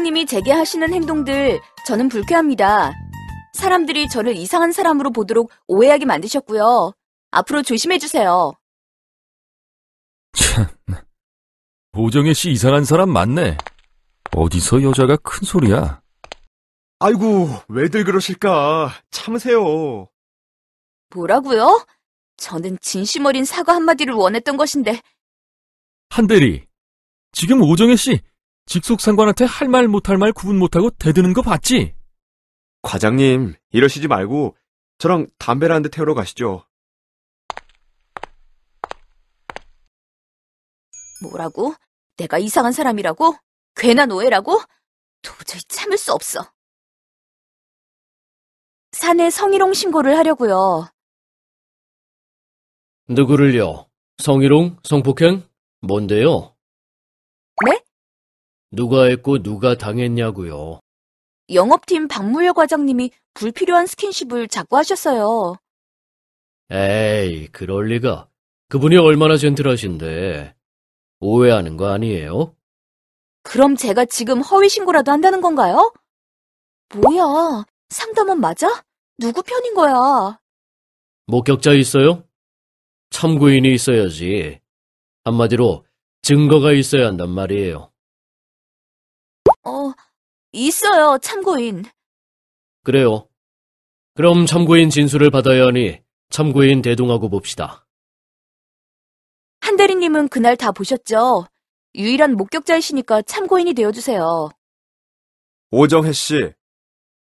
과장님이 제게 하시는 행동들 저는 불쾌합니다. 사람들이 저를 이상한 사람으로 보도록 오해하게 만드셨고요. 앞으로 조심해주세요. 참, 오정혜 씨 이상한 사람 맞네. 어디서 여자가 큰 소리야? 아이고, 왜들 그러실까? 참으세요. 뭐라고요? 저는 진심 어린 사과 한마디를 원했던 것인데. 한대리, 지금 오정혜 씨 직속 상관한테 할 말 못할 말 구분 못하고 대드는 거 봤지? 과장님, 이러시지 말고 저랑 담배를 한 대 태우러 가시죠. 뭐라고? 내가 이상한 사람이라고? 괜한 오해라고? 도저히 참을 수 없어. 사내 성희롱 신고를 하려고요. 누구를요? 성희롱? 성폭행? 뭔데요? 네? 누가 했고 누가 당했냐고요? 영업팀 박무열 과장님이 불필요한 스킨십을 자꾸 하셨어요. 에이, 그럴 리가. 그분이 얼마나 젠틀하신데. 오해하는 거 아니에요? 그럼 제가 지금 허위 신고라도 한다는 건가요? 뭐야, 상담원 맞아? 누구 편인 거야? 목격자 있어요? 참고인이 있어야지. 한마디로 증거가 있어야 한단 말이에요. 있어요, 참고인. 그래요. 그럼 참고인 진술을 받아야 하니 참고인 대동하고 봅시다. 한 대리님은 그날 다 보셨죠? 유일한 목격자이시니까 참고인이 되어주세요. 오정혜 씨,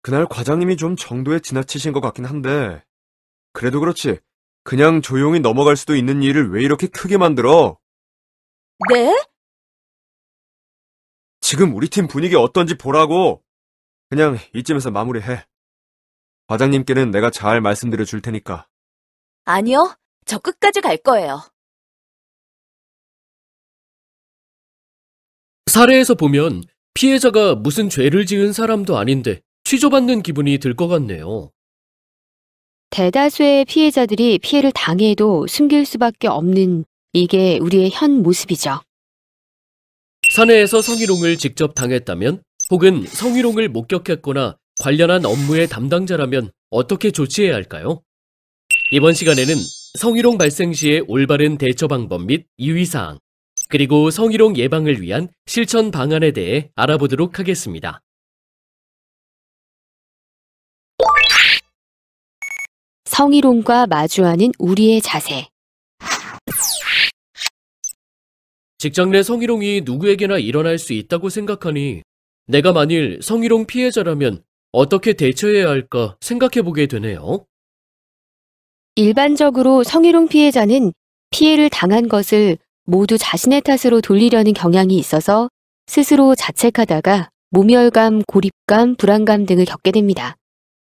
그날 과장님이 좀 정도에 지나치신 것 같긴 한데, 그래도 그렇지, 그냥 조용히 넘어갈 수도 있는 일을 왜 이렇게 크게 만들어? 네? 지금 우리 팀 분위기 어떤지 보라고. 그냥 이쯤에서 마무리해. 과장님께는 내가 잘 말씀드려 줄 테니까. 아니요, 저 끝까지 갈 거예요. 사례에서 보면 피해자가 무슨 죄를 지은 사람도 아닌데 취조받는 기분이 들 것 같네요. 대다수의 피해자들이 피해를 당해도 숨길 수밖에 없는 이게 우리의 현 모습이죠. 사내에서 성희롱을 직접 당했다면 혹은 성희롱을 목격했거나 관련한 업무의 담당자라면 어떻게 조치해야 할까요? 이번 시간에는 성희롱 발생 시의 올바른 대처 방법 및 유의사항, 그리고 성희롱 예방을 위한 실천 방안에 대해 알아보도록 하겠습니다. 성희롱과 마주하는 우리의 자세. 직장 내 성희롱이 누구에게나 일어날 수 있다고 생각하니 내가 만일 성희롱 피해자라면 어떻게 대처해야 할까 생각해보게 되네요. 일반적으로 성희롱 피해자는 피해를 당한 것을 모두 자신의 탓으로 돌리려는 경향이 있어서 스스로 자책하다가 모멸감, 고립감, 불안감 등을 겪게 됩니다.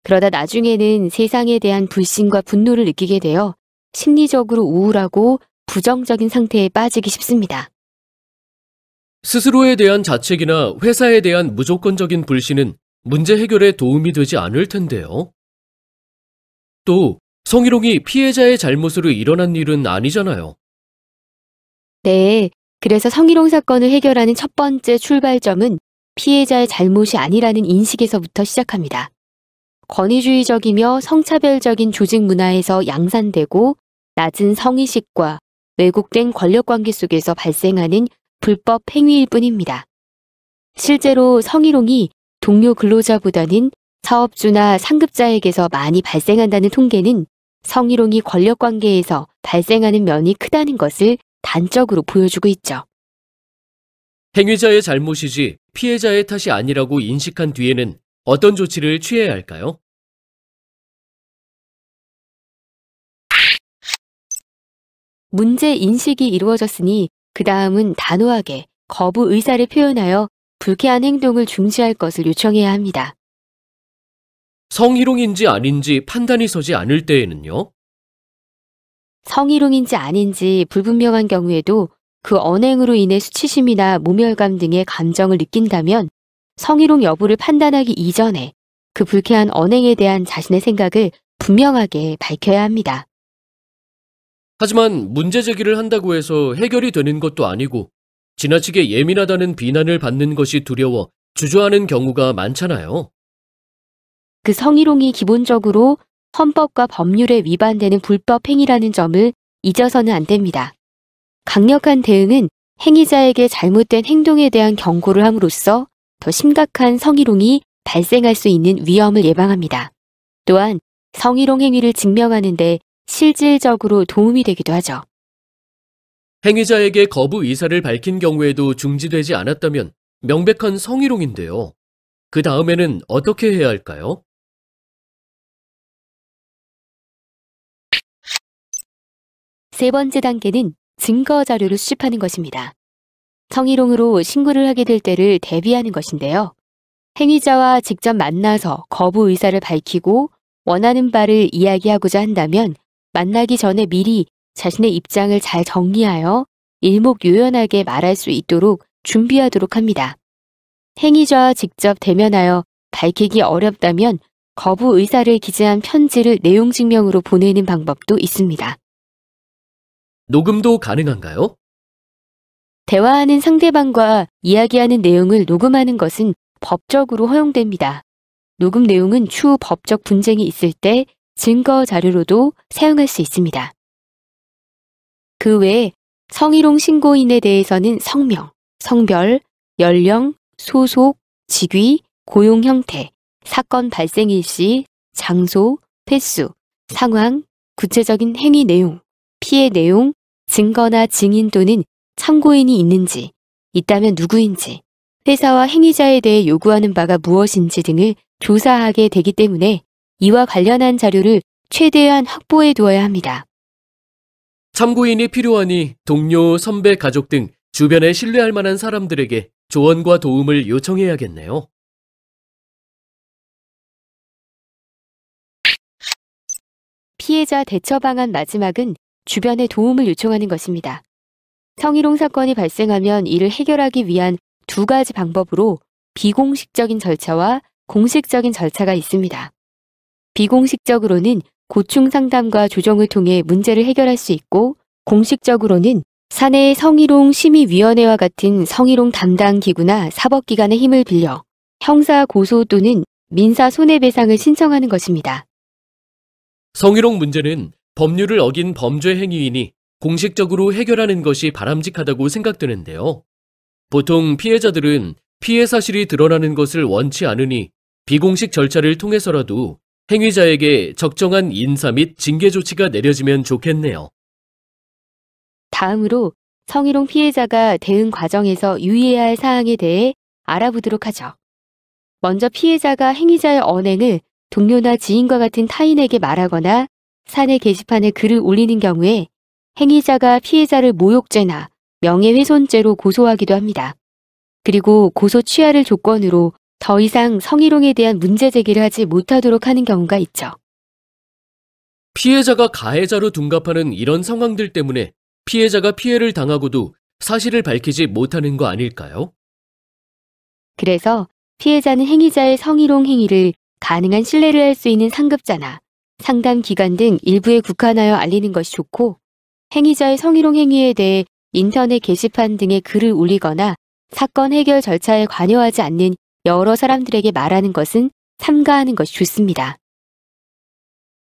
그러다 나중에는 세상에 대한 불신과 분노를 느끼게 되어 심리적으로 우울하고 부정적인 상태에 빠지기 쉽습니다. 스스로에 대한 자책이나 회사에 대한 무조건적인 불신은 문제 해결에 도움이 되지 않을 텐데요. 또 성희롱이 피해자의 잘못으로 일어난 일은 아니잖아요. 네, 그래서 성희롱 사건을 해결하는 첫 번째 출발점은 피해자의 잘못이 아니라는 인식에서부터 시작합니다. 권위주의적이며 성차별적인 조직 문화에서 양산되고 낮은 성의식과 왜곡된 권력관계 속에서 발생하는 불법 행위일 뿐입니다. 실제로 성희롱이 동료 근로자보다는 사업주나 상급자에게서 많이 발생한다는 통계는 성희롱이 권력관계에서 발생하는 면이 크다는 것을 단적으로 보여주고 있죠. 행위자의 잘못이지 피해자의 탓이 아니라고 인식한 뒤에는 어떤 조치를 취해야 할까요? 문제 인식이 이루어졌으니 그 다음은 단호하게 거부 의사를 표현하여 불쾌한 행동을 중지할 것을 요청해야 합니다. 성희롱인지 아닌지 판단이 서지 않을 때에는요? 성희롱인지 아닌지 불분명한 경우에도 그 언행으로 인해 수치심이나 모멸감 등의 감정을 느낀다면 성희롱 여부를 판단하기 이전에 그 불쾌한 언행에 대한 자신의 생각을 분명하게 밝혀야 합니다. 하지만 문제 제기를 한다고 해서 해결이 되는 것도 아니고 지나치게 예민하다는 비난을 받는 것이 두려워 주저하는 경우가 많잖아요. 그 성희롱이 기본적으로 헌법과 법률에 위반되는 불법 행위라는 점을 잊어서는 안 됩니다. 강력한 대응은 행위자에게 잘못된 행동에 대한 경고를 함으로써 더 심각한 성희롱이 발생할 수 있는 위험을 예방합니다. 또한 성희롱 행위를 증명하는 데 실질적으로 도움이 되기도 하죠. 행위자에게 거부 의사를 밝힌 경우에도 중지되지 않았다면 명백한 성희롱인데요. 그 다음에는 어떻게 해야 할까요? 세 번째 단계는 증거 자료를 수집하는 것입니다. 성희롱으로 신고를 하게 될 때를 대비하는 것인데요. 행위자와 직접 만나서 거부 의사를 밝히고 원하는 바를 이야기하고자 한다면 만나기 전에 미리 자신의 입장을 잘 정리하여 일목요연하게 말할 수 있도록 준비하도록 합니다. 행위자와 직접 대면하여 밝히기 어렵다면 거부 의사를 기재한 편지를 내용 증명으로 보내는 방법도 있습니다. 녹음도 가능한가요? 대화하는 상대방과 이야기하는 내용을 녹음하는 것은 법적으로 허용됩니다. 녹음 내용은 추후 법적 분쟁이 있을 때 증거 자료로도 사용할 수 있습니다. 그 외에 성희롱 신고인에 대해서는 성명, 성별, 연령, 소속, 직위, 고용 형태, 사건 발생 일시, 장소, 횟수, 상황, 구체적인 행위 내용, 피해 내용, 증거나 증인 또는 참고인이 있는지, 있다면 누구인지, 회사와 행위자에 대해 요구하는 바가 무엇인지 등을 조사하게 되기 때문에 이와 관련한 자료를 최대한 확보해 두어야 합니다. 참고인이 필요하니 동료, 선배, 가족 등 주변에 신뢰할 만한 사람들에게 조언과 도움을 요청해야겠네요. 피해자 대처 방안 마지막은 주변에 도움을 요청하는 것입니다. 성희롱 사건이 발생하면 이를 해결하기 위한 두 가지 방법으로 비공식적인 절차와 공식적인 절차가 있습니다. 비공식적으로는 고충 상담과 조정을 통해 문제를 해결할 수 있고, 공식적으로는 사내의 성희롱 심의위원회와 같은 성희롱 담당 기구나 사법기관의 힘을 빌려 형사 고소 또는 민사 손해배상을 신청하는 것입니다. 성희롱 문제는 법률을 어긴 범죄 행위이니 공식적으로 해결하는 것이 바람직하다고 생각되는데요. 보통 피해자들은 피해 사실이 드러나는 것을 원치 않으니 비공식 절차를 통해서라도 행위자에게 적정한 인사 및 징계 조치가 내려지면 좋겠네요. 다음으로 성희롱 피해자가 대응 과정에서 유의해야 할 사항에 대해 알아보도록 하죠. 먼저 피해자가 행위자의 언행을 동료나 지인과 같은 타인에게 말하거나 사내 게시판에 글을 올리는 경우에 행위자가 피해자를 모욕죄나 명예훼손죄로 고소하기도 합니다. 그리고 고소 취하를 조건으로 더 이상 성희롱에 대한 문제 제기를 하지 못하도록 하는 경우가 있죠. 피해자가 가해자로 둔갑하는 이런 상황들 때문에 피해자가 피해를 당하고도 사실을 밝히지 못하는 거 아닐까요? 그래서 피해자는 행위자의 성희롱 행위를 가능한 신뢰를 할 수 있는 상급자나 상담기관 등 일부에 국한하여 알리는 것이 좋고, 행위자의 성희롱 행위에 대해 인터넷 게시판 등에 글을 올리거나 사건 해결 절차에 관여하지 않는 여러 사람들에게 말하는 것은 삼가하는 것이 좋습니다.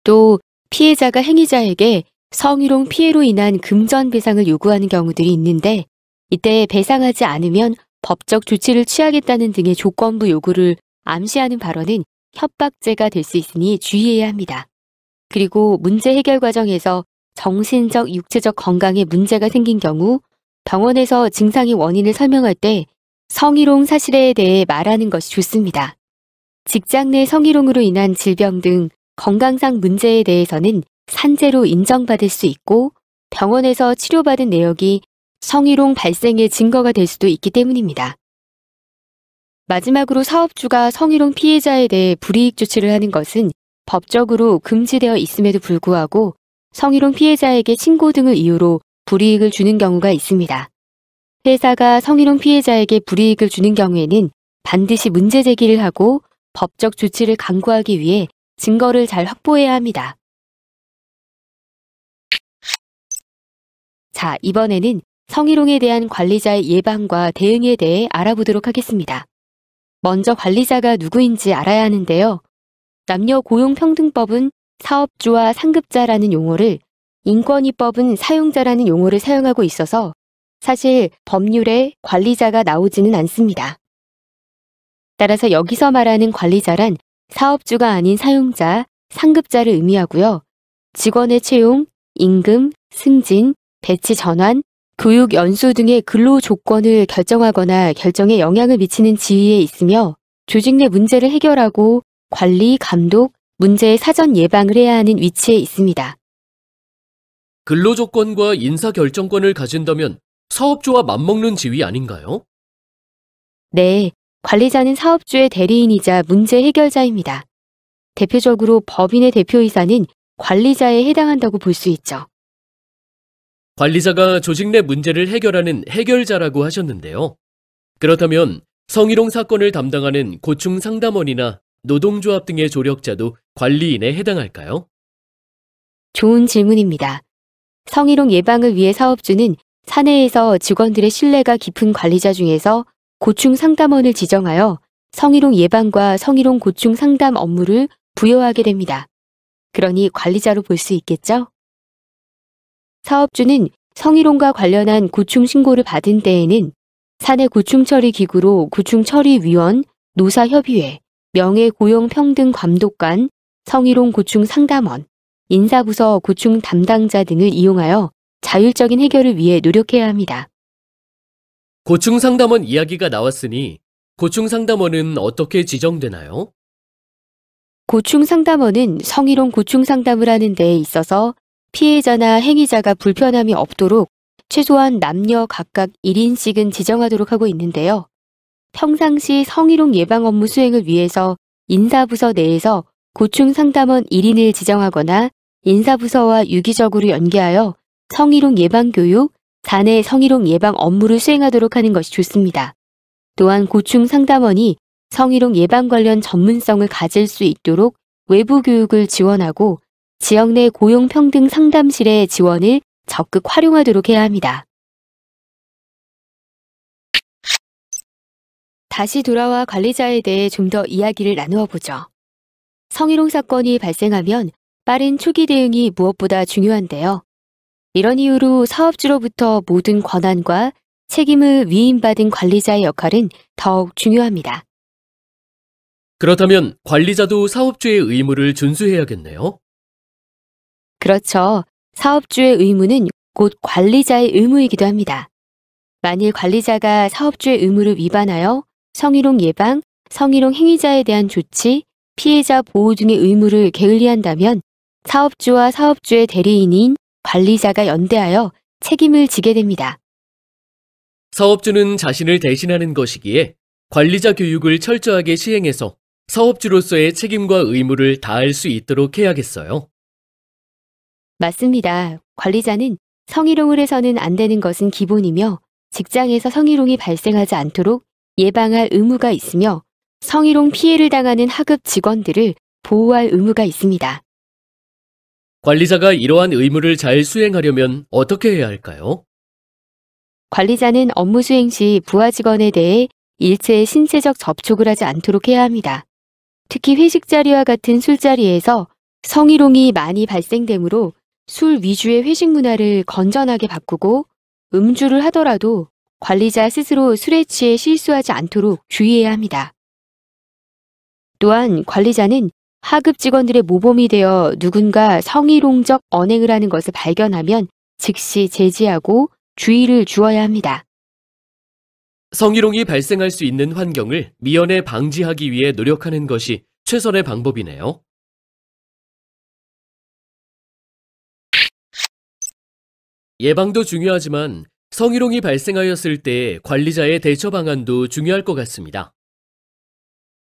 또 피해자가 행위자에게 성희롱 피해로 인한 금전 배상을 요구하는 경우들이 있는데, 이때 배상하지 않으면 법적 조치를 취하겠다는 등의 조건부 요구를 암시하는 발언은 협박죄가 될 수 있으니 주의해야 합니다. 그리고 문제 해결 과정에서 정신적, 육체적 건강에 문제가 생긴 경우 병원에서 증상의 원인을 설명할 때 성희롱 사실에 대해 말하는 것이 좋습니다. 직장 내 성희롱으로 인한 질병 등 건강상 문제에 대해서는 산재로 인정받을 수 있고, 병원에서 치료받은 내역이 성희롱 발생의 증거가 될 수도 있기 때문입니다. 마지막으로 사업주가 성희롱 피해자에 대해 불이익 조치를 하는 것은 법적으로 금지되어 있음에도 불구하고 성희롱 피해자에게 신고 등을 이유로 불이익을 주는 경우가 있습니다. 회사가 성희롱 피해자에게 불이익을 주는 경우에는 반드시 문제 제기를 하고 법적 조치를 강구하기 위해 증거를 잘 확보해야 합니다. 자, 이번에는 성희롱에 대한 관리자의 예방과 대응에 대해 알아보도록 하겠습니다. 먼저 관리자가 누구인지 알아야 하는데요. 남녀고용평등법은 사업주와 상급자라는 용어를, 인권위법은 사용자라는 용어를 사용하고 있어서 사실 법률에 관리자가 나오지는 않습니다. 따라서 여기서 말하는 관리자란 사업주가 아닌 사용자, 상급자를 의미하고요. 직원의 채용, 임금, 승진, 배치 전환, 교육 연수 등의 근로 조건을 결정하거나 결정에 영향을 미치는 지위에 있으며 조직 내 문제를 해결하고 관리, 감독, 문제의 사전 예방을 해야 하는 위치에 있습니다. 근로조건과 인사결정권을 가진다면 사업주와 맞먹는 지위 아닌가요? 네, 관리자는 사업주의 대리인이자 문제 해결자입니다. 대표적으로 법인의 대표이사는 관리자에 해당한다고 볼 수 있죠. 관리자가 조직 내 문제를 해결하는 해결자라고 하셨는데요. 그렇다면 성희롱 사건을 담당하는 고충 상담원이나 노동조합 등의 조력자도 관리인에 해당할까요? 좋은 질문입니다. 성희롱 예방을 위해 사업주는 사내에서 직원들의 신뢰가 깊은 관리자 중에서 고충 상담원을 지정하여 성희롱 예방과 성희롱 고충 상담 업무를 부여하게 됩니다. 그러니 관리자로 볼 수 있겠죠? 사업주는 성희롱과 관련한 고충 신고를 받은 때에는 사내 고충처리기구로 고충처리위원, 노사협의회, 명예고용평등감독관, 성희롱 고충 상담원, 인사부서 고충 담당자 등을 이용하여 자율적인 해결을 위해 노력해야 합니다. 고충 상담원 이야기가 나왔으니 고충 상담원은 어떻게 지정되나요? 고충 상담원은 성희롱 고충 상담을 하는 데에 있어서 피해자나 행위자가 불편함이 없도록 최소한 남녀 각각 1인씩은 지정하도록 하고 있는데요. 평상시 성희롱 예방 업무 수행을 위해서 인사부서 내에서 고충 상담원 1인을 지정하거나 인사부서와 유기적으로 연계하여 성희롱 예방 교육, 사내 성희롱 예방 업무를 수행하도록 하는 것이 좋습니다. 또한 고충 상담원이 성희롱 예방 관련 전문성을 가질 수 있도록 외부 교육을 지원하고 지역 내 고용평등 상담실의 지원을 적극 활용하도록 해야 합니다. 다시 돌아와 관리자에 대해 좀 더 이야기를 나누어 보죠. 성희롱 사건이 발생하면 빠른 초기 대응이 무엇보다 중요한데요. 이런 이유로 사업주로부터 모든 권한과 책임을 위임받은 관리자의 역할은 더욱 중요합니다. 그렇다면 관리자도 사업주의 의무를 준수해야겠네요. 그렇죠. 사업주의 의무는 곧 관리자의 의무이기도 합니다. 만일 관리자가 사업주의 의무를 위반하여 성희롱 예방, 성희롱 행위자에 대한 조치, 피해자 보호 등의 의무를 게을리한다면 사업주와 사업주의 대리인인 관리자가 연대하여 책임을 지게 됩니다. 사업주는 자신을 대신하는 것이기에 관리자 교육을 철저하게 시행해서 사업주로서의 책임과 의무를 다할 수 있도록 해야겠어요. 맞습니다. 관리자는 성희롱을 해서는 안 되는 것은 기본이며 직장에서 성희롱이 발생하지 않도록 예방할 의무가 있으며 성희롱 피해를 당하는 하급 직원들을 보호할 의무가 있습니다. 관리자가 이러한 의무를 잘 수행하려면 어떻게 해야 할까요? 관리자는 업무 수행 시 부하 직원에 대해 일체의 신체적 접촉을 하지 않도록 해야 합니다. 특히 회식 자리와 같은 술자리에서 성희롱이 많이 발생되므로 술 위주의 회식 문화를 건전하게 바꾸고 음주를 하더라도 관리자 스스로 술에 취해 실수하지 않도록 주의해야 합니다. 또한 관리자는 하급 직원들의 모범이 되어 누군가 성희롱적 언행을 하는 것을 발견하면 즉시 제지하고 주의를 주어야 합니다. 성희롱이 발생할 수 있는 환경을 미연에 방지하기 위해 노력하는 것이 최선의 방법이네요. 예방도 중요하지만 성희롱이 발생하였을 때 관리자의 대처 방안도 중요할 것 같습니다.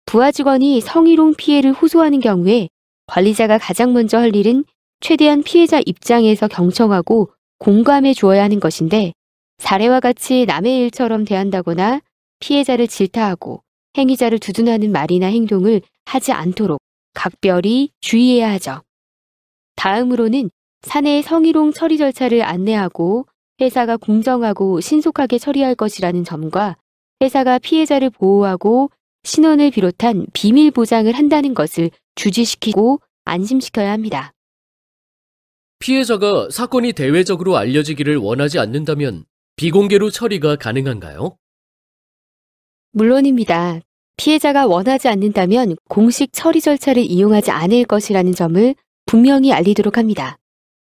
부하 직원이 성희롱 피해를 호소하는 경우에 관리자가 가장 먼저 할 일은 최대한 피해자 입장에서 경청하고 공감해 주어야 하는 것인데 사례와 같이 남의 일처럼 대한다거나 피해자를 질타하고 행위자를 두둔하는 말이나 행동을 하지 않도록 각별히 주의해야 하죠. 다음으로는 사내 성희롱 처리 절차를 안내하고 회사가 공정하고 신속하게 처리할 것이라는 점과 회사가 피해자를 보호하고 신원을 비롯한 비밀 보장을 한다는 것을 주지시키고 안심시켜야 합니다. 피해자가 사건이 대외적으로 알려지기를 원하지 않는다면 비공개로 처리가 가능한가요? 물론입니다. 피해자가 원하지 않는다면 공식 처리 절차를 이용하지 않을 것이라는 점을 분명히 알리도록 합니다.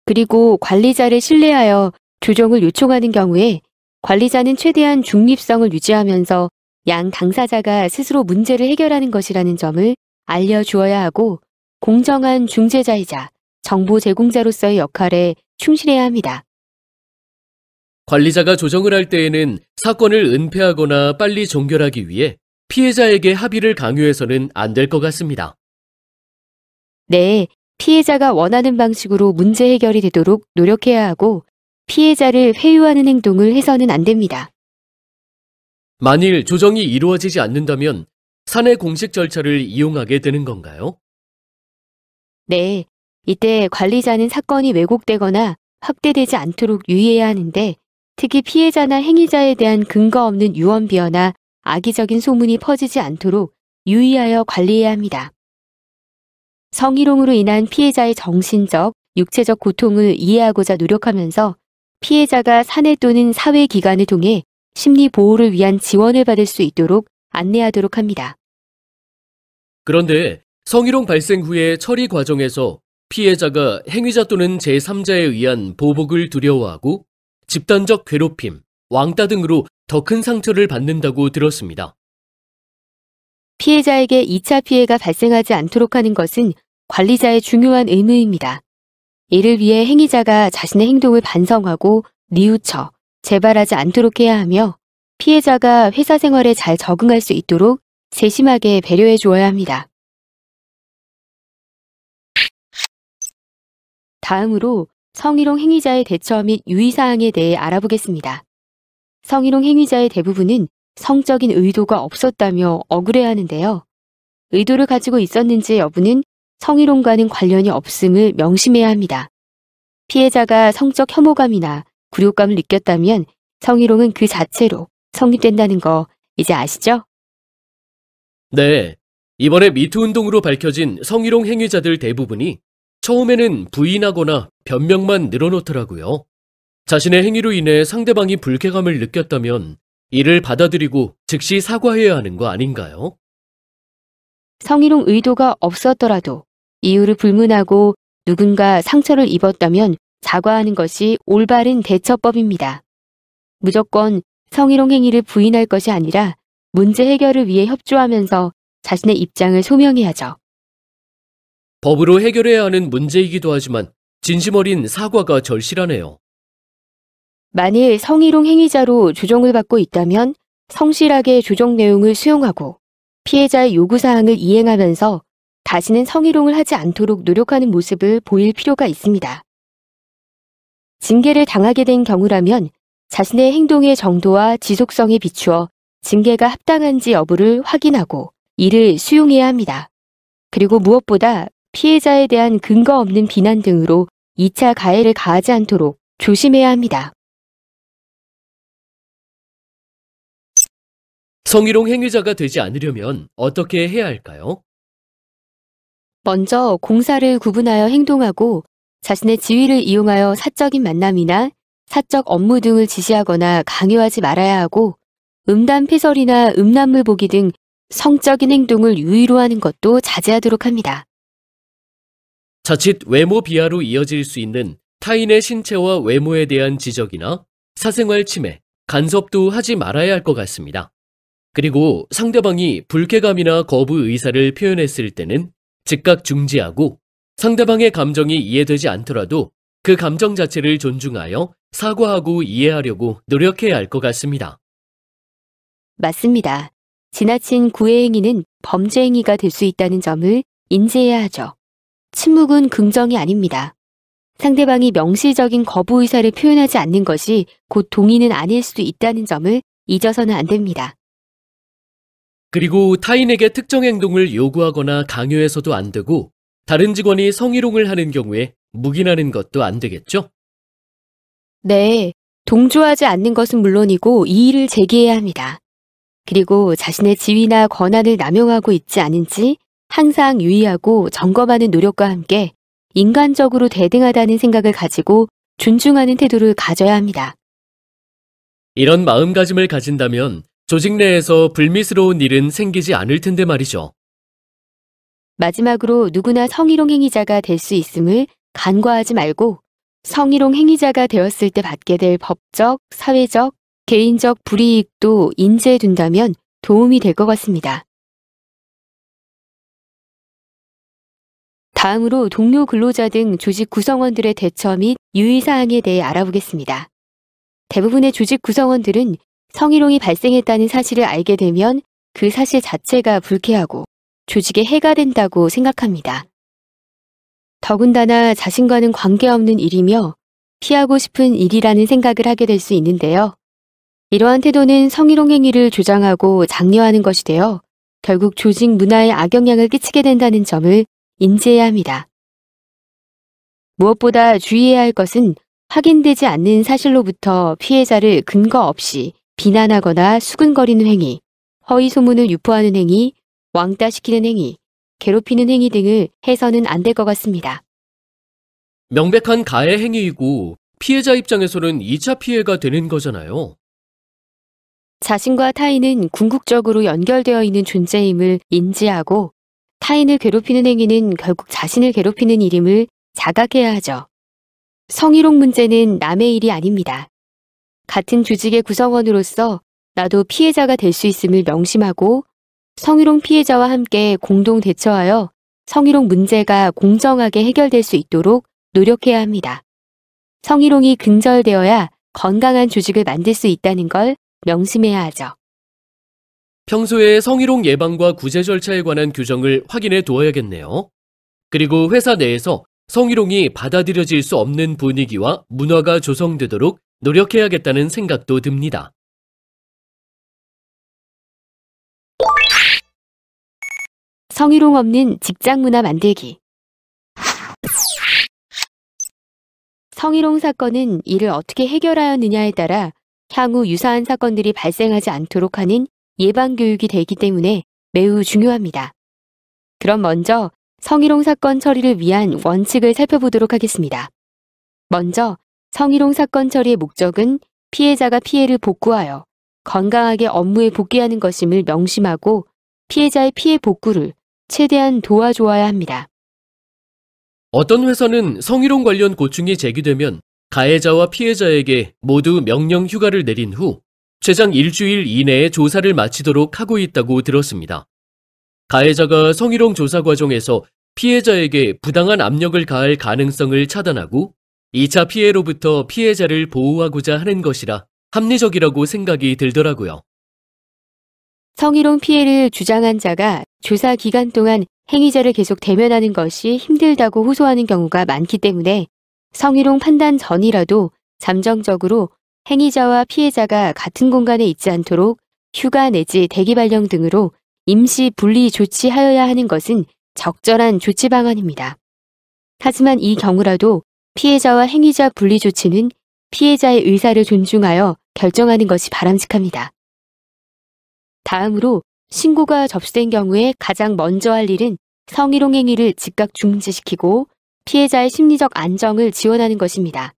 그리고 관리자를 신뢰하여 조정을 요청하는 경우에 관리자는 최대한 중립성을 유지하면서 양 당사자가 스스로 문제를 해결하는 것이라는 점을 알려주어야 하고 공정한 중재자이자 정보 제공자로서의 역할에 충실해야 합니다. 관리자가 조정을 할 때에는 사건을 은폐하거나 빨리 종결하기 위해 피해자에게 합의를 강요해서는 안 될 것 같습니다. 네, 피해자가 원하는 방식으로 문제 해결이 되도록 노력해야 하고 피해자를 회유하는 행동을 해서는 안 됩니다. 만일 조정이 이루어지지 않는다면 사내 공식 절차를 이용하게 되는 건가요? 네, 이때 관리자는 사건이 왜곡되거나 확대되지 않도록 유의해야 하는데 특히 피해자나 행위자에 대한 근거 없는 유언 비어나 악의적인 소문이 퍼지지 않도록 유의하여 관리해야 합니다. 성희롱으로 인한 피해자의 정신적, 육체적 고통을 이해하고자 노력하면서 피해자가 사내 또는 사회 기관을 통해 심리 보호를 위한 지원을 받을 수 있도록 안내하도록 합니다. 그런데 성희롱 발생 후의 처리 과정에서 피해자가 행위자 또는 제3자에 의한 보복을 두려워하고 집단적 괴롭힘, 왕따 등으로 더 큰 상처를 받는다고 들었습니다. 피해자에게 2차 피해가 발생하지 않도록 하는 것은 관리자의 중요한 의무입니다. 이를 위해 행위자가 자신의 행동을 반성하고 뉘우쳐 재발하지 않도록 해야 하며 피해자가 회사 생활에 잘 적응할 수 있도록 세심하게 배려해 주어야 합니다. 다음으로 성희롱 행위자의 대처 및 유의사항에 대해 알아보겠습니다. 성희롱 행위자의 대부분은 성적인 의도가 없었다며 억울해하는데요. 의도를 가지고 있었는지 여부는 성희롱과는 관련이 없음을 명심해야 합니다. 피해자가 성적 혐오감이나 굴욕감을 느꼈다면 성희롱은 그 자체로 성립된다는 거 이제 아시죠? 네, 이번에 미투 운동으로 밝혀진 성희롱 행위자들 대부분이 처음에는 부인하거나 변명만 늘어놓더라고요. 자신의 행위로 인해 상대방이 불쾌감을 느꼈다면 이를 받아들이고 즉시 사과해야 하는 거 아닌가요? 성희롱 의도가 없었더라도 이유를 불문하고 누군가 상처를 입었다면 사과하는 것이 올바른 대처법입니다. 무조건 성희롱 행위를 부인할 것이 아니라 문제 해결을 위해 협조하면서 자신의 입장을 소명해야죠. 법으로 해결해야 하는 문제이기도 하지만 진심 어린 사과가 절실하네요. 만일 성희롱 행위자로 조정을 받고 있다면 성실하게 조정 내용을 수용하고 피해자의 요구사항을 이행하면서 다시는 성희롱을 하지 않도록 노력하는 모습을 보일 필요가 있습니다. 징계를 당하게 된 경우라면 자신의 행동의 정도와 지속성에 비추어 징계가 합당한지 여부를 확인하고 이를 수용해야 합니다. 그리고 무엇보다 피해자에 대한 근거 없는 비난 등으로 2차 가해를 가하지 않도록 조심해야 합니다. 성희롱 행위자가 되지 않으려면 어떻게 해야 할까요? 먼저 공사를 구분하여 행동하고 자신의 지위를 이용하여 사적인 만남이나 사적 업무 등을 지시하거나 강요하지 말아야 하고 음담패설이나 음란물 보기 등 성적인 행동을 유의로 하는 것도 자제하도록 합니다. 자칫 외모 비하로 이어질 수 있는 타인의 신체와 외모에 대한 지적이나 사생활 침해, 간섭도 하지 말아야 할 것 같습니다. 그리고 상대방이 불쾌감이나 거부 의사를 표현했을 때는 즉각 중지하고 상대방의 감정이 이해되지 않더라도 그 감정 자체를 존중하여 사과하고 이해하려고 노력해야 할 것 같습니다. 맞습니다. 지나친 구애 행위는 범죄 행위가 될 수 있다는 점을 인지해야 하죠. 침묵은 긍정이 아닙니다. 상대방이 명시적인 거부 의사를 표현하지 않는 것이 곧 동의는 아닐 수도 있다는 점을 잊어서는 안 됩니다. 그리고 타인에게 특정 행동을 요구하거나 강요해서도 안 되고 다른 직원이 성희롱을 하는 경우에 묵인하는 것도 안 되겠죠? 네, 동조하지 않는 것은 물론이고 이의를 제기해야 합니다. 그리고 자신의 지위나 권한을 남용하고 있지 않은지 항상 유의하고 점검하는 노력과 함께 인간적으로 대등하다는 생각을 가지고 존중하는 태도를 가져야 합니다. 이런 마음가짐을 가진다면 조직 내에서 불미스러운 일은 생기지 않을 텐데 말이죠. 마지막으로 누구나 성희롱 행위자가 될 수 있음을 간과하지 말고 성희롱 행위자가 되었을 때 받게 될 법적, 사회적, 개인적 불이익도 인지해 둔다면 도움이 될 것 같습니다. 다음으로 동료 근로자 등 조직 구성원들의 대처 및 유의사항에 대해 알아보겠습니다. 대부분의 조직 구성원들은 성희롱이 발생했다는 사실을 알게 되면 그 사실 자체가 불쾌하고 조직에 해가 된다고 생각합니다. 더군다나 자신과는 관계없는 일이며 피하고 싶은 일이라는 생각을 하게 될 수 있는데요. 이러한 태도는 성희롱 행위를 조장하고 장려하는 것이 되어 결국 조직 문화에 악영향을 끼치게 된다는 점을 인지해야 합니다. 무엇보다 주의해야 할 것은 확인되지 않는 사실로부터 피해자를 근거 없이 비난하거나 수근거리는 행위, 허위 소문을 유포하는 행위, 왕따시키는 행위, 괴롭히는 행위 등을 해서는 안 될 것 같습니다. 명백한 가해 행위이고 피해자 입장에서는 2차 피해가 되는 거잖아요. 자신과 타인은 궁극적으로 연결되어 있는 존재임을 인지하고 타인을 괴롭히는 행위는 결국 자신을 괴롭히는 일임을 자각해야 하죠. 성희롱 문제는 남의 일이 아닙니다. 같은 조직의 구성원으로서 나도 피해자가 될 수 있음을 명심하고 성희롱 피해자와 함께 공동 대처하여 성희롱 문제가 공정하게 해결될 수 있도록 노력해야 합니다. 성희롱이 근절되어야 건강한 조직을 만들 수 있다는 걸 명심해야 하죠. 평소에 성희롱 예방과 구제 절차에 관한 규정을 확인해 두어야겠네요. 그리고 회사 내에서 성희롱이 받아들여질 수 없는 분위기와 문화가 조성되도록 노력해야겠다는 생각도 듭니다. 성희롱 없는 직장 문화 만들기. 성희롱 사건은 이를 어떻게 해결하였느냐에 따라 향후 유사한 사건들이 발생하지 않도록 하는 예방교육이 되기 때문에 매우 중요합니다. 그럼 먼저 성희롱 사건 처리를 위한 원칙을 살펴보도록 하겠습니다. 먼저 성희롱 사건 처리의 목적은 피해자가 피해를 복구하여 건강하게 업무에 복귀하는 것임을 명심하고 피해자의 피해 복구를 최대한 도와주어야 합니다. 어떤 회사는 성희롱 관련 고충이 제기되면 가해자와 피해자에게 모두 명령 휴가를 내린 후 최장 일주일 이내에 조사를 마치도록 하고 있다고 들었습니다. 가해자가 성희롱 조사 과정에서 피해자에게 부당한 압력을 가할 가능성을 차단하고 2차 피해로부터 피해자를 보호하고자 하는 것이라 합리적이라고 생각이 들더라고요. 성희롱 피해를 주장한 자가 조사 기간 동안 행위자를 계속 대면하는 것이 힘들다고 호소하는 경우가 많기 때문에 성희롱 판단 전이라도 잠정적으로 행위자와 피해자가 같은 공간에 있지 않도록 휴가 내지 대기 발령 등으로 임시 분리 조치하여야 하는 것은 적절한 조치 방안입니다. 하지만 이 경우라도 피해자와 행위자 분리 조치는 피해자의 의사를 존중하여 결정하는 것이 바람직합니다. 다음으로 신고가 접수된 경우에 가장 먼저 할 일은 성희롱 행위를 즉각 중지시키고 피해자의 심리적 안정을 지원하는 것입니다.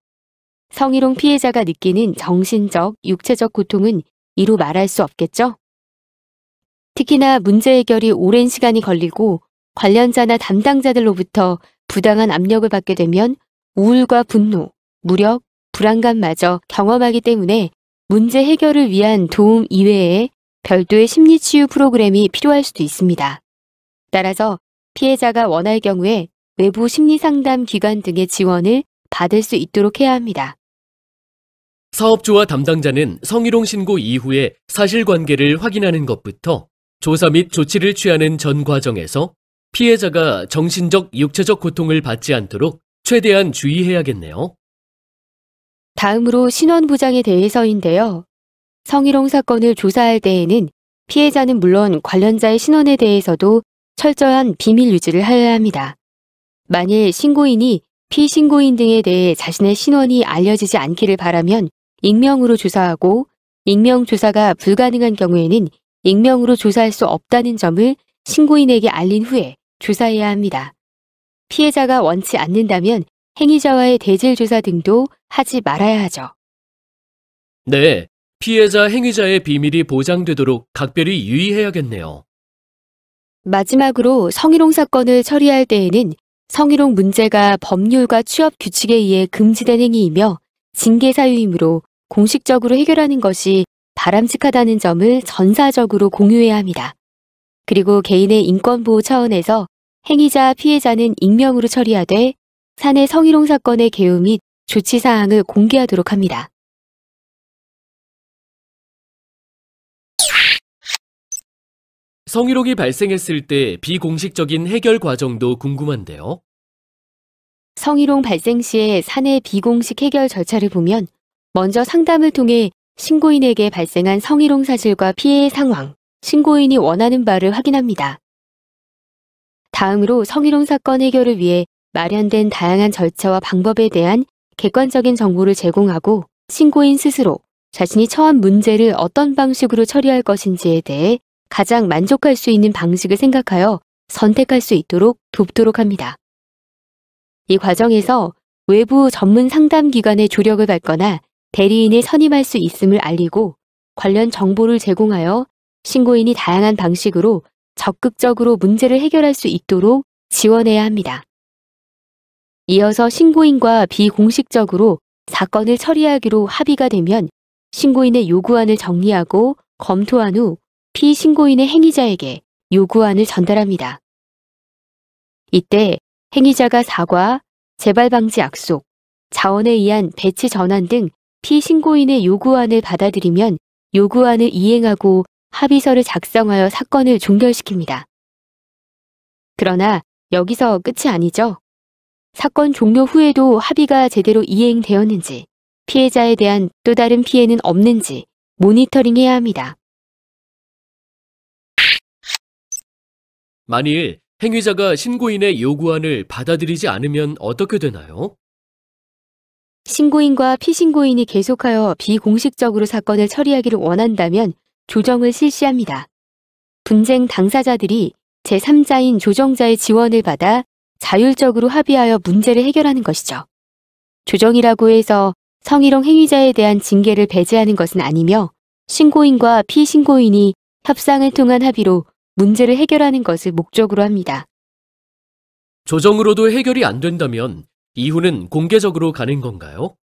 성희롱 피해자가 느끼는 정신적, 육체적 고통은 이루 말할 수 없겠죠? 특히나 문제 해결이 오랜 시간이 걸리고 관련자나 담당자들로부터 부당한 압력을 받게 되면 우울과 분노, 무력, 불안감마저 경험하기 때문에 문제 해결을 위한 도움 이외에 별도의 심리치유 프로그램이 필요할 수도 있습니다. 따라서 피해자가 원할 경우에 외부 심리상담 기관 등의 지원을 받을 수 있도록 해야 합니다. 사업주와 담당자는 성희롱 신고 이후에 사실관계를 확인하는 것부터 조사 및 조치를 취하는 전 과정에서 피해자가 정신적, 육체적 고통을 받지 않도록 최대한 주의해야겠네요. 다음으로 신원보장에 대해서인데요. 성희롱 사건을 조사할 때에는 피해자는 물론 관련자의 신원에 대해서도 철저한 비밀 유지를 하여야 합니다. 만일 신고인이 피신고인 등에 대해 자신의 신원이 알려지지 않기를 바라면 익명으로 조사하고 익명 조사가 불가능한 경우에는 익명으로 조사할 수 없다는 점을 신고인에게 알린 후에 조사해야 합니다. 피해자가 원치 않는다면 행위자와의 대질 조사 등도 하지 말아야 하죠. 네, 피해자 행위자의 비밀이 보장되도록 각별히 유의해야겠네요. 마지막으로 성희롱 사건을 처리할 때에는 성희롱 문제가 법률과 취업 규칙에 의해 금지된 행위이며 징계 사유이므로 공식적으로 해결하는 것이 바람직하다는 점을 전사적으로 공유해야 합니다. 그리고 개인의 인권보호 차원에서 행위자, 피해자는 익명으로 처리하되 사내 성희롱 사건의 개요 및 조치 사항을 공개하도록 합니다. 성희롱이 발생했을 때 비공식적인 해결 과정도 궁금한데요. 성희롱 발생 시의 사내 비공식 해결 절차를 보면 먼저 상담을 통해 신고인에게 발생한 성희롱 사실과 피해의 상황, 신고인이 원하는 바를 확인합니다. 다음으로 성희롱 사건 해결을 위해 마련된 다양한 절차와 방법에 대한 객관적인 정보를 제공하고 신고인 스스로 자신이 처한 문제를 어떤 방식으로 처리할 것인지에 대해 가장 만족할 수 있는 방식을 생각하여 선택할 수 있도록 돕도록 합니다. 이 과정에서 외부 전문 상담기관의 조력을 받거나 대리인을 선임할 수 있음을 알리고 관련 정보를 제공하여 신고인이 다양한 방식으로 적극적으로 문제를 해결할 수 있도록 지원해야 합니다. 이어서 신고인과 비공식적으로 사건을 처리하기로 합의가 되면 신고인의 요구안을 정리하고 검토한 후 피신고인의 행위자에게 요구안을 전달합니다. 이때 행위자가 사과, 재발 방지 약속, 자원에 의한 배치 전환 등 피신고인의 요구안을 받아들이면 요구안을 이행하고 합의서를 작성하여 사건을 종결시킵니다. 그러나 여기서 끝이 아니죠. 사건 종료 후에도 합의가 제대로 이행되었는지, 피해자에 대한 또 다른 피해는 없는지 모니터링해야 합니다. 만일 행위자가 신고인의 요구안을 받아들이지 않으면 어떻게 되나요? 신고인과 피신고인이 계속하여 비공식적으로 사건을 처리하기를 원한다면 조정을 실시합니다. 분쟁 당사자들이 제3자인 조정자의 지원을 받아 자율적으로 합의하여 문제를 해결하는 것이죠. 조정이라고 해서 성희롱 행위자에 대한 징계를 배제하는 것은 아니며 신고인과 피신고인이 협상을 통한 합의로 문제를 해결하는 것을 목적으로 합니다. 조정으로도 해결이 안 된다면 이후는 공개적으로 가는 건가요?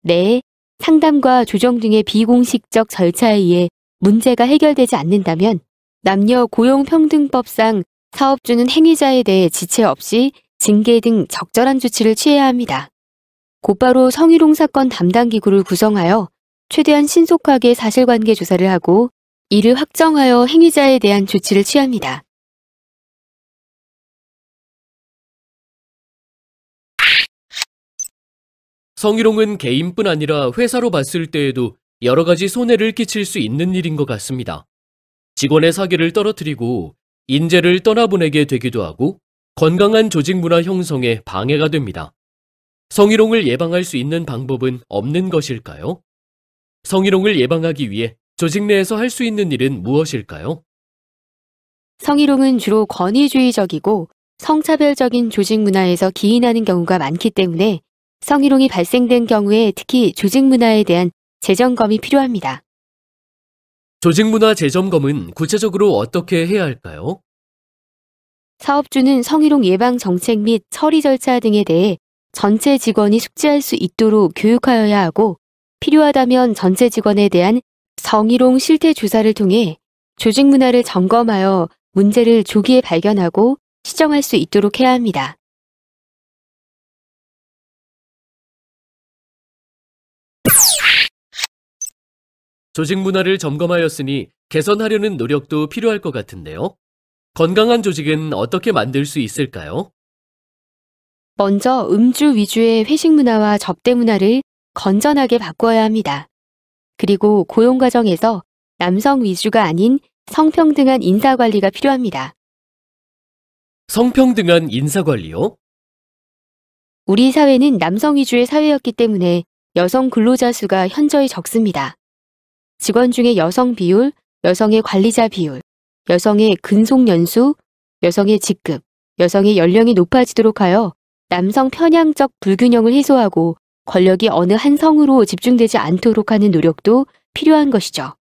네, 상담과 조정 등의 비공식적 절차에 의해 문제가 해결되지 않는다면 남녀 고용평등법상 사업주는 행위자에 대해 지체 없이 징계 등 적절한 조치를 취해야 합니다. 곧바로 성희롱 사건 담당 기구를 구성하여 최대한 신속하게 사실관계 조사를 하고 이를 확정하여 행위자에 대한 조치를 취합니다. 성희롱은 개인뿐 아니라 회사로 봤을 때에도 여러 가지 손해를 끼칠 수 있는 일인 것 같습니다. 직원의 사기를 떨어뜨리고 인재를 떠나보내게 되기도 하고 건강한 조직 문화 형성에 방해가 됩니다. 성희롱을 예방할 수 있는 방법은 없는 것일까요? 성희롱을 예방하기 위해 조직 내에서 할 수 있는 일은 무엇일까요? 성희롱은 주로 권위주의적이고 성차별적인 조직 문화에서 기인하는 경우가 많기 때문에 성희롱이 발생된 경우에 특히 조직 문화에 대한 재점검이 필요합니다. 조직 문화 재점검은 구체적으로 어떻게 해야 할까요? 사업주는 성희롱 예방 정책 및 처리 절차 등에 대해 전체 직원이 숙지할 수 있도록 교육하여야 하고 필요하다면 전체 직원에 대한 성희롱 실태 조사를 통해 조직 문화를 점검하여 문제를 조기에 발견하고 시정할 수 있도록 해야 합니다. 조직 문화를 점검하였으니 개선하려는 노력도 필요할 것 같은데요. 건강한 조직은 어떻게 만들 수 있을까요? 먼저 음주 위주의 회식 문화와 접대 문화를 건전하게 바꿔야 합니다. 그리고 고용 과정에서 남성 위주가 아닌 성평등한 인사관리가 필요합니다. 성평등한 인사관리요? 우리 사회는 남성 위주의 사회였기 때문에 여성 근로자 수가 현저히 적습니다. 직원 중에 여성 비율, 여성의 관리자 비율, 여성의 근속 연수, 여성의 직급, 여성의 연령이 높아지도록 하여 남성 편향적 불균형을 해소하고 권력이 어느 한 성으로 집중되지 않도록 하는 노력도 필요한 것이죠.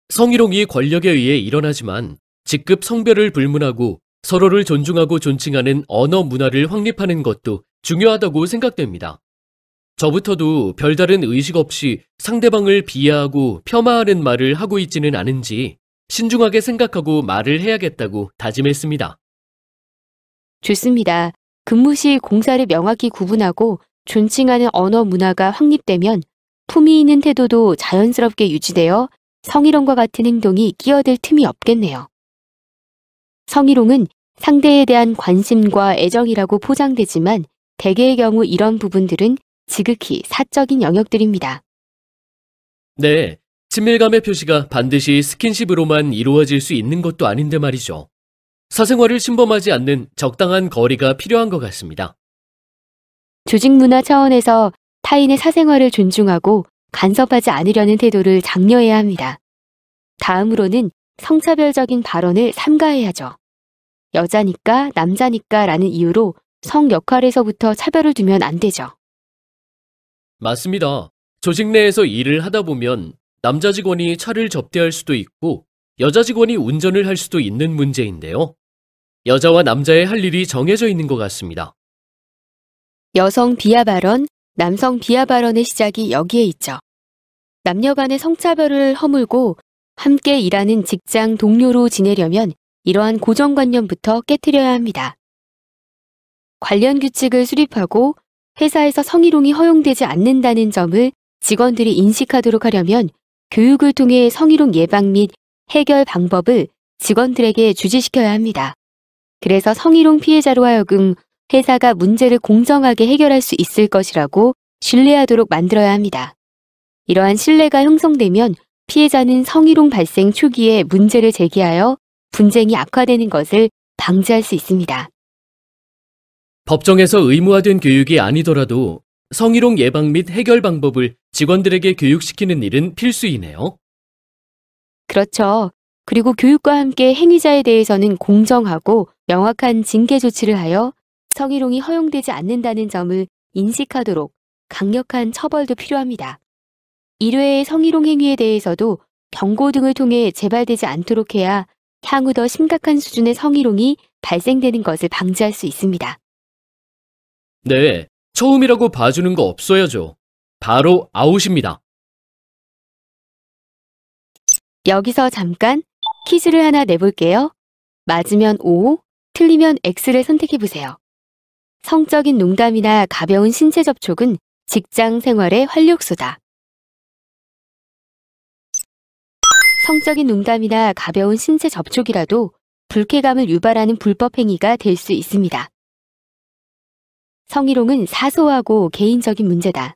성희롱이 권력에 의해 일어나지만 직급 성별을 불문하고 서로를 존중하고 존칭하는 언어 문화를 확립하는 것도 중요하다고 생각됩니다. 저부터도 별다른 의식 없이 상대방을 비하하고 폄하하는 말을 하고 있지는 않은지 신중하게 생각하고 말을 해야겠다고 다짐했습니다. 좋습니다. 근무 시 공사를 명확히 구분하고 존칭하는 언어 문화가 확립되면 품위 있는 태도도 자연스럽게 유지되어 성희롱과 같은 행동이 끼어들 틈이 없겠네요. 성희롱은 상대에 대한 관심과 애정이라고 포장되지만 대개의 경우 이런 부분들은 지극히 사적인 영역들입니다. 네, 친밀감의 표시가 반드시 스킨십으로만 이루어질 수 있는 것도 아닌데 말이죠. 사생활을 침범하지 않는 적당한 거리가 필요한 것 같습니다. 조직 문화 차원에서 타인의 사생활을 존중하고 간섭하지 않으려는 태도를 장려해야 합니다. 다음으로는 성차별적인 발언을 삼가해야죠. 여자니까 남자니까 라는 이유로 성 역할에서부터 차별을 두면 안 되죠. 맞습니다. 조직 내에서 일을 하다 보면 남자 직원이 차를 접대할 수도 있고 여자 직원이 운전을 할 수도 있는 문제인데요. 여자와 남자의 할 일이 정해져 있는 것 같습니다. 여성 비하 발언, 남성 비하 발언의 시작이 여기에 있죠. 남녀 간의 성차별을 허물고 함께 일하는 직장 동료로 지내려면 이러한 고정관념부터 깨트려야 합니다. 관련 규칙을 수립하고 회사에서 성희롱이 허용되지 않는다는 점을 직원들이 인식하도록 하려면 교육을 통해 성희롱 예방 및 해결 방법을 직원들에게 주지시켜야 합니다. 그래서 성희롱 피해자로 하여금 회사가 문제를 공정하게 해결할 수 있을 것이라고 신뢰하도록 만들어야 합니다. 이러한 신뢰가 형성되면 피해자는 성희롱 발생 초기에 문제를 제기하여 분쟁이 악화되는 것을 방지할 수 있습니다. 법정에서 의무화된 교육이 아니더라도 성희롱 예방 및 해결 방법을 직원들에게 교육시키는 일은 필수이네요. 그렇죠. 그리고 교육과 함께 행위자에 대해서는 공정하고 명확한 징계 조치를 하여 성희롱이 허용되지 않는다는 점을 인식하도록 강력한 처벌도 필요합니다. 1회의 성희롱 행위에 대해서도 경고 등을 통해 재발되지 않도록 해야 향후 더 심각한 수준의 성희롱이 발생되는 것을 방지할 수 있습니다. 네, 처음이라고 봐주는 거 없어야죠. 바로 아웃입니다. 여기서 잠깐 퀴즈를 하나 내볼게요. 맞으면 O, 틀리면 X를 선택해보세요. 성적인 농담이나 가벼운 신체 접촉은 직장 생활의 활력소다. 성적인 농담이나 가벼운 신체 접촉이라도 불쾌감을 유발하는 불법 행위가 될 수 있습니다. 성희롱은 사소하고 개인적인 문제다.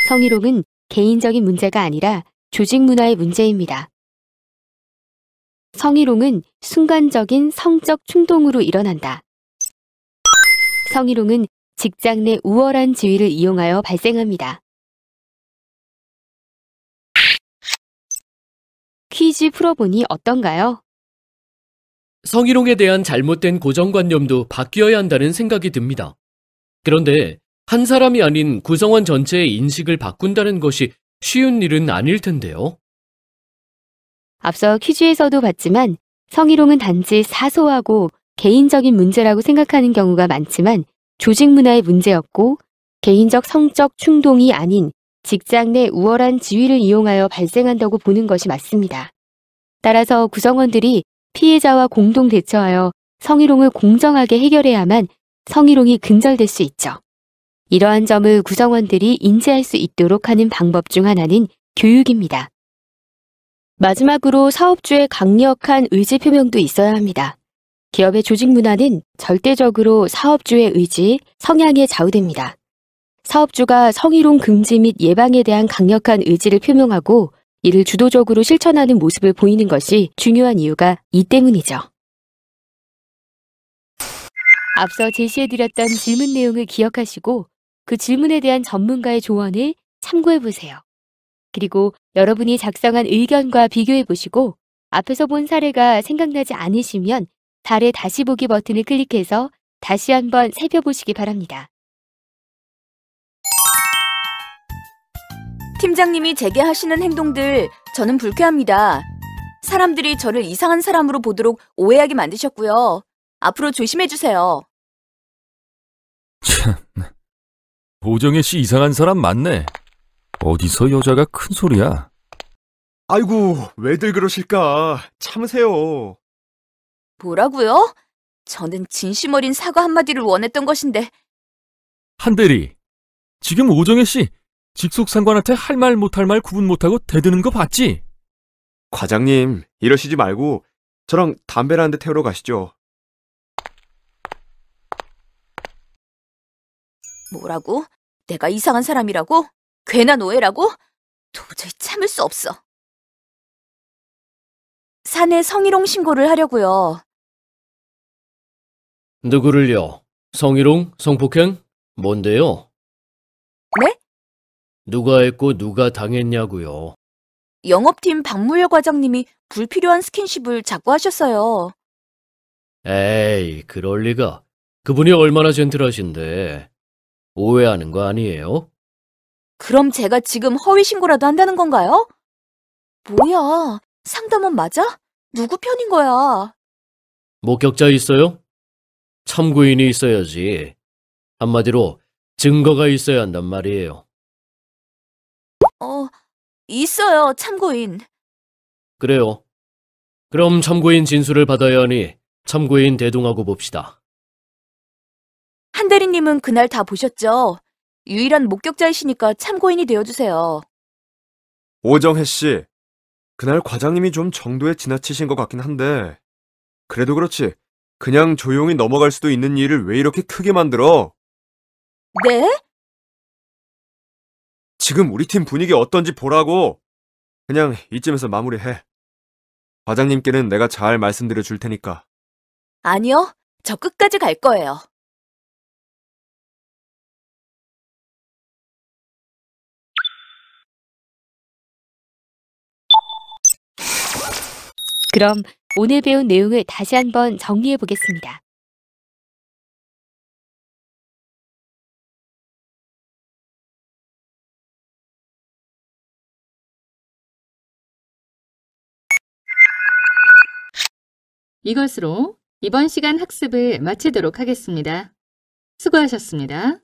성희롱은 개인적인 문제가 아니라 조직 문화의 문제입니다. 성희롱은 순간적인 성적 충동으로 일어난다. 성희롱은 직장 내 우월한 지위를 이용하여 발생합니다. 퀴즈 풀어보니 어떤가요? 성희롱에 대한 잘못된 고정관념도 바뀌어야 한다는 생각이 듭니다. 그런데 한 사람이 아닌 구성원 전체의 인식을 바꾼다는 것이 쉬운 일은 아닐 텐데요. 앞서 퀴즈에서도 봤지만 성희롱은 단지 사소하고 개인적인 문제라고 생각하는 경우가 많지만 조직 문화의 문제였고 개인적 성적 충동이 아닌 직장 내 우월한 지위를 이용하여 발생한다고 보는 것이 맞습니다. 따라서 구성원들이 피해자와 공동 대처하여 성희롱을 공정하게 해결해야만 성희롱이 근절될 수 있죠. 이러한 점을 구성원들이 인지할 수 있도록 하는 방법 중 하나는 교육입니다. 마지막으로 사업주의 강력한 의지 표명도 있어야 합니다. 기업의 조직 문화는 절대적으로 사업주의 의지, 성향에 좌우됩니다. 사업주가 성희롱 금지 및 예방에 대한 강력한 의지를 표명하고 이를 주도적으로 실천하는 모습을 보이는 것이 중요한 이유가 이 때문이죠. 앞서 제시해드렸던 질문 내용을 기억하시고 그 질문에 대한 전문가의 조언을 참고해보세요. 그리고 여러분이 작성한 의견과 비교해 보시고 앞에서 본 사례가 생각나지 않으시면 사례 다시 보기 버튼을 클릭해서 다시 한번 살펴보시기 바랍니다. 팀장님이 제게 하시는 행동들 저는 불쾌합니다. 사람들이 저를 이상한 사람으로 보도록 오해하게 만드셨고요. 앞으로 조심해주세요. 참, 오정혜 씨 이상한 사람 맞네. 어디서 여자가 큰 소리야? 아이고, 왜들 그러실까? 참으세요. 뭐라고요? 저는 진심 어린 사과 한마디를 원했던 것인데. 한대리, 지금 오정혜 씨 직속상관한테 할 말 못할 말 구분 못하고 대드는 거 봤지? 과장님, 이러시지 말고 저랑 담배를 한 대 태우러 가시죠. 뭐라고? 내가 이상한 사람이라고? 괜한 오해라고? 도저히 참을 수 없어. 사내 성희롱 신고를 하려고요. 누구를요? 성희롱? 성폭행? 뭔데요? 네? 누가 했고 누가 당했냐고요? 영업팀 박무열 과장님이 불필요한 스킨십을 자꾸 하셨어요. 에이, 그럴 리가. 그분이 얼마나 젠틀하신데. 오해하는 거 아니에요? 그럼 제가 지금 허위 신고라도 한다는 건가요? 뭐야, 상담원 맞아? 누구 편인 거야? 목격자 있어요? 참고인이 있어야지. 한마디로 증거가 있어야 한단 말이에요. 있어요, 참고인. 그래요. 그럼 참고인 진술을 받아야 하니 참고인 대동하고 봅시다. 한 대리님은 그날 다 보셨죠? 유일한 목격자이시니까 참고인이 되어주세요. 오정혜 씨, 그날 과장님이 좀 정도에 지나치신 것 같긴 한데, 그래도 그렇지, 그냥 조용히 넘어갈 수도 있는 일을 왜 이렇게 크게 만들어? 네? 지금 우리 팀 분위기 어떤지 보라고. 그냥 이쯤에서 마무리해. 과장님께는 내가 잘 말씀드려 줄 테니까. 아니요, 저 끝까지 갈 거예요. 그럼 오늘 배운 내용을 다시 한번 정리해 보겠습니다. 이것으로 이번 시간 학습을 마치도록 하겠습니다. 수고하셨습니다.